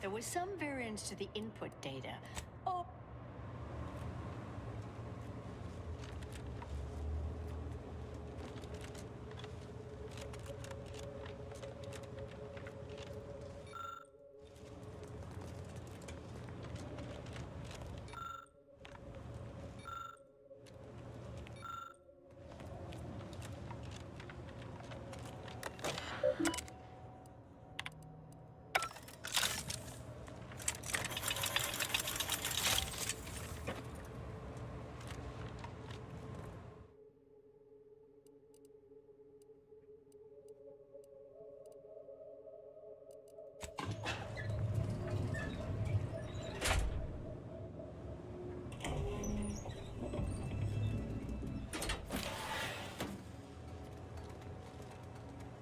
There was some variance to the input data. Oh,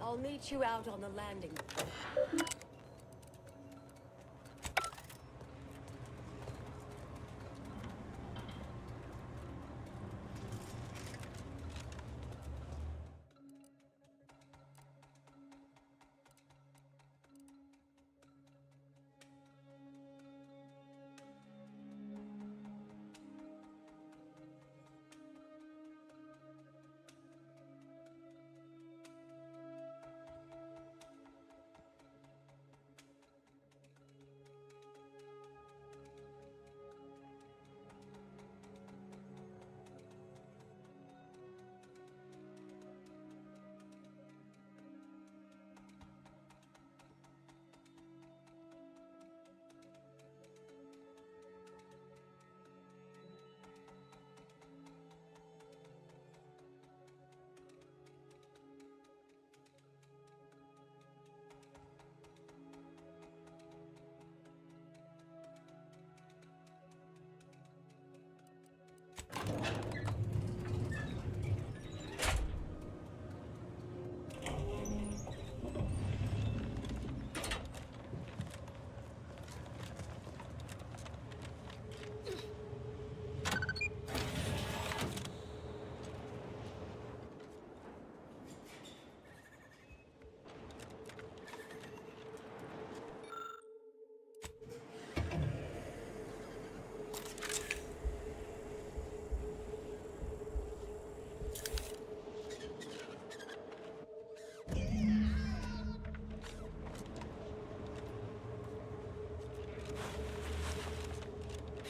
I'll meet you out on the landing.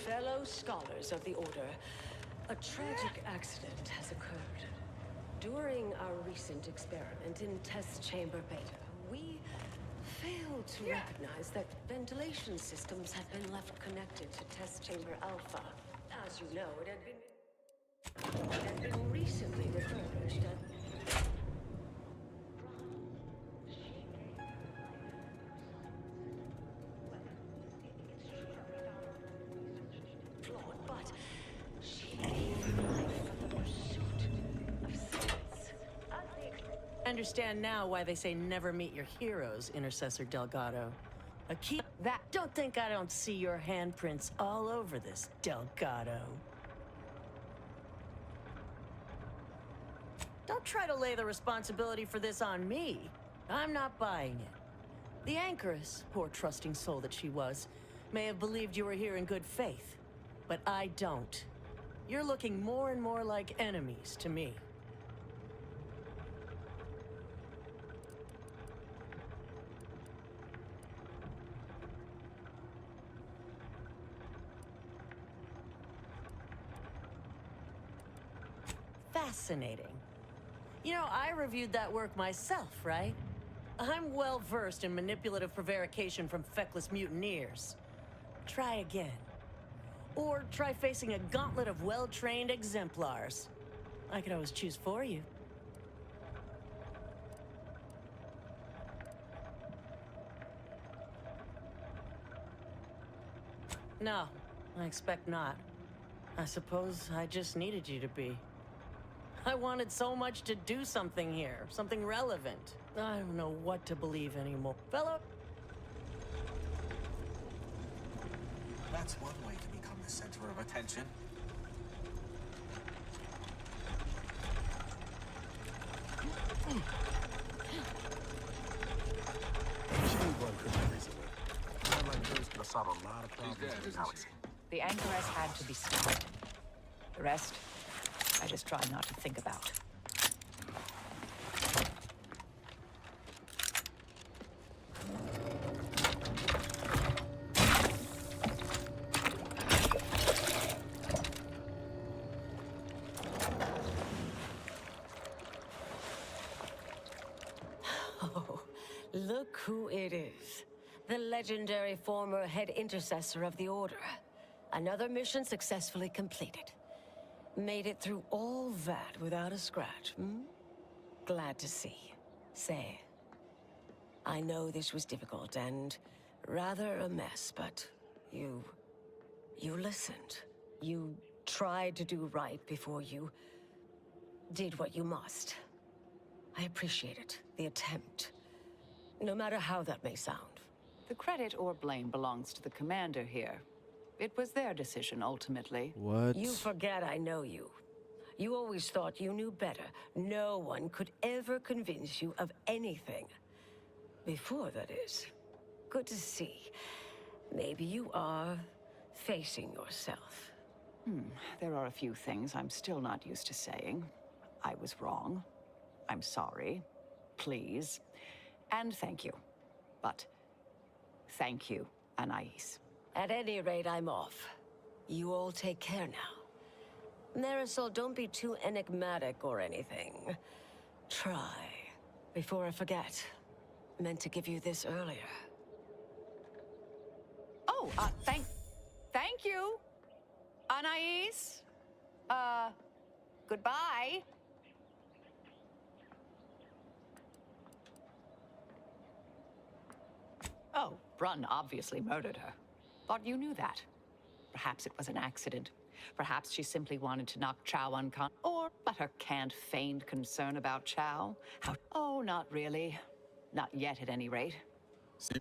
Fellow scholars of the Order, a tragic accident has occurred. During our recent experiment in Test Chamber Beta, we failed to recognize that ventilation systems had been left connected to Test Chamber Alpha. As you know, it had been recently refurbished and... I understand now why they say never meet your heroes, Intercessor Delgado. A key that don't think I don't see your handprints all over this, Delgado. Don't try to lay the responsibility for this on me. I'm not buying it. The Anchoress, poor trusting soul that she was, may have believed you were here in good faith, but I don't. You're looking more and more like enemies to me. Fascinating. You know, I reviewed that work myself, right? I'm well versed in manipulative prevarication from feckless mutineers. Try again. Or try facing a gauntlet of well-trained exemplars. I could always choose for you. No, I expect not. I suppose I just needed you to be. I wanted so much to do something here, something relevant. I don't know what to believe anymore. Fellow? That's one way to become the center of attention. Anyone could be reasonable. Not like those solve a lot of problems in the galaxy. The Anchoress had to be stopped. The rest, I just try not to think about. Oh, look who it is. The legendary former head intercessor of the Order. Another mission successfully completed. Made it through all that without a scratch, hmm? Glad to see. Say, I know this was difficult and rather a mess, but you listened. You tried to do right before you did what you must. I appreciate it, the attempt. No matter how that may sound. The credit or blame belongs to the commander here. It was their decision, ultimately. What? You forget I know you. You always thought you knew better. No one could ever convince you of anything. Before, that is. Good to see. Maybe you are facing yourself. There are a few things I'm still not used to saying. I was wrong. I'm sorry. Please. And thank you. But thank you, Anais. At any rate, I'm off. You all take care now. Marisol, don't be too enigmatic or anything. Try. Before I forget. Meant to give you this earlier. Oh, thank you, Anais. Goodbye. Oh, Brunn obviously murdered her. But you knew that. Perhaps it was an accident. Perhaps she simply wanted to knock Chow unconscious. Or but her canned feigned concern about Chow. How? Oh, not really. Not yet, at any rate. See?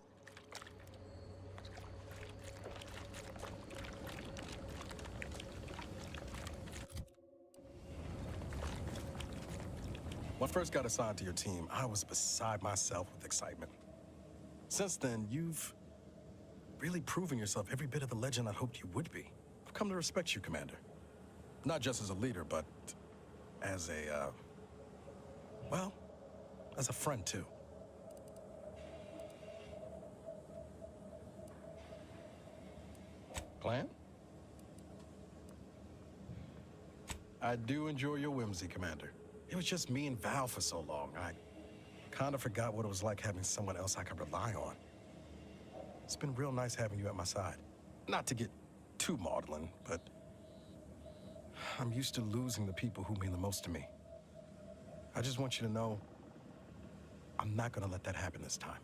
When I first got assigned to your team, I was beside myself with excitement. Since then, you've really proven yourself every bit of the legend I'd hoped you would be. I've come to respect you, Commander. Not just as a leader, but as a, well, as a friend, too. Plan? I do enjoy your whimsy, Commander. It was just me and Val for so long. I kind of forgot what it was like having someone else I could rely on. It's been real nice having you at my side. Not to get too maudlin, but I'm used to losing the people who mean the most to me. I just want you to know I'm not gonna let that happen this time.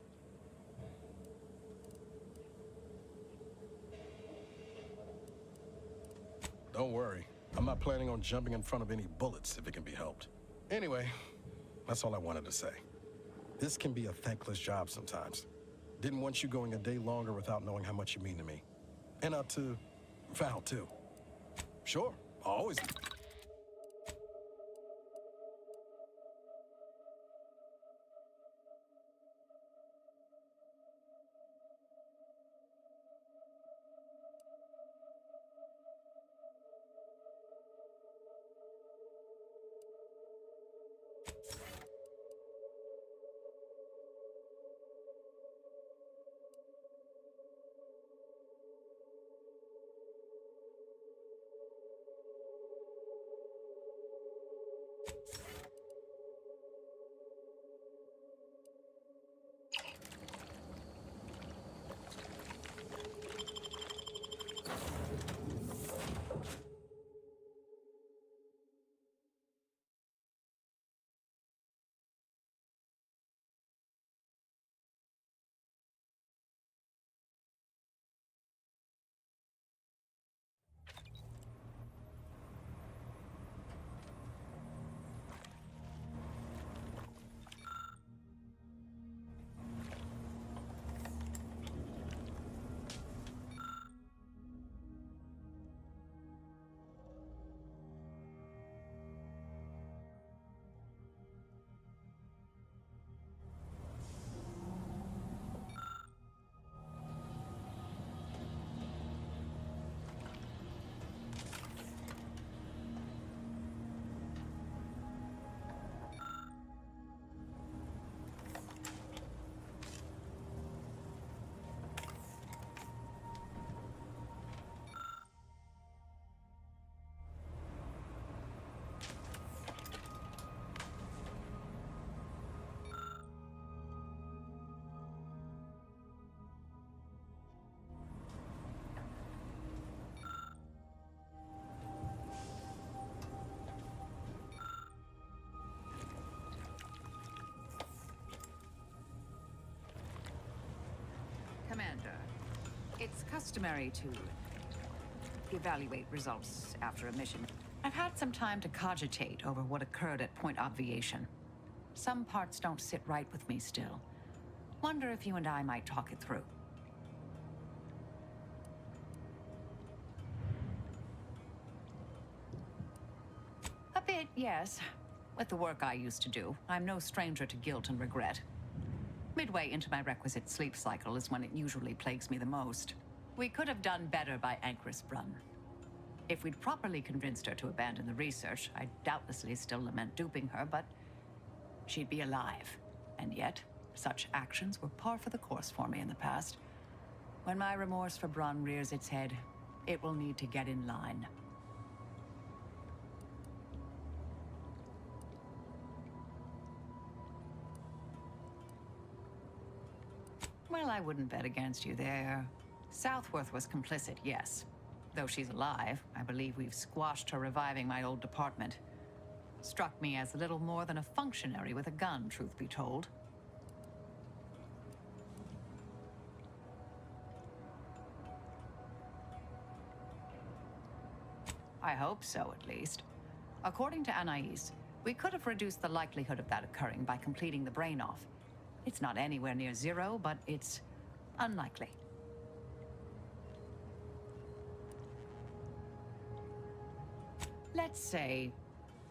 Don't worry. I'm not planning on jumping in front of any bullets if it can be helped. Anyway, that's all I wanted to say. This can be a thankless job sometimes. Didn't want you going a day longer without knowing how much you mean to me. And to Val, too. Sure, I'll always... It's customary to evaluate results after a mission. I've had some time to cogitate over what occurred at Point Obviation. Some parts don't sit right with me still. Wonder if you and I might talk it through. A bit, yes. With the work I used to do, I'm no stranger to guilt and regret. Midway into my requisite sleep cycle is when it usually plagues me the most. We could have done better by Anchoress Brunn. If we'd properly convinced her to abandon the research, I'd doubtlessly still lament duping her, but she'd be alive. And yet, such actions were par for the course for me in the past. When my remorse for Brunn rears its head, it will need to get in line. Well, I wouldn't bet against you there. Southworth was complicit, yes. Though she's alive, I believe we've squashed her reviving my old department. Struck me as little more than a functionary with a gun, truth be told. I hope so, at least. According to Anais, we could have reduced the likelihood of that occurring by completing the brain-off. It's not anywhere near zero, but it's unlikely. Let's say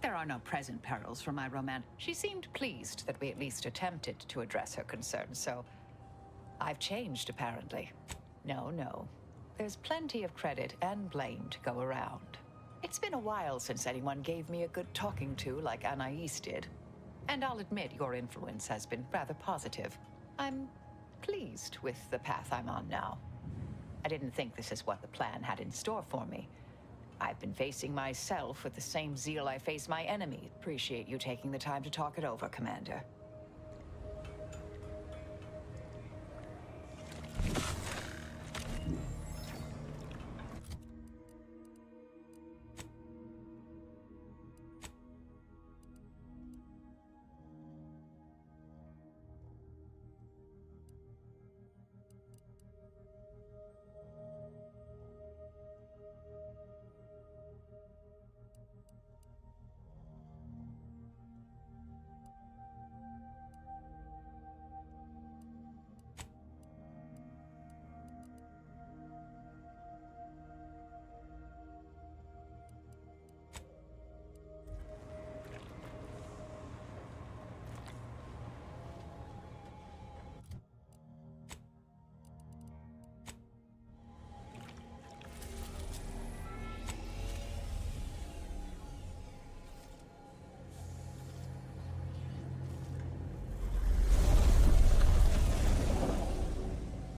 there are no present perils for my romance. She seemed pleased that we at least attempted to address her concerns, so I've changed, apparently. No. There's plenty of credit and blame to go around. It's been a while since anyone gave me a good talking to like Anais did. And I'll admit your influence has been rather positive. I'm pleased with the path I'm on now. I didn't think this is what the plan had in store for me. I've been facing myself with the same zeal I face my enemy. Appreciate you taking the time to talk it over, Commander.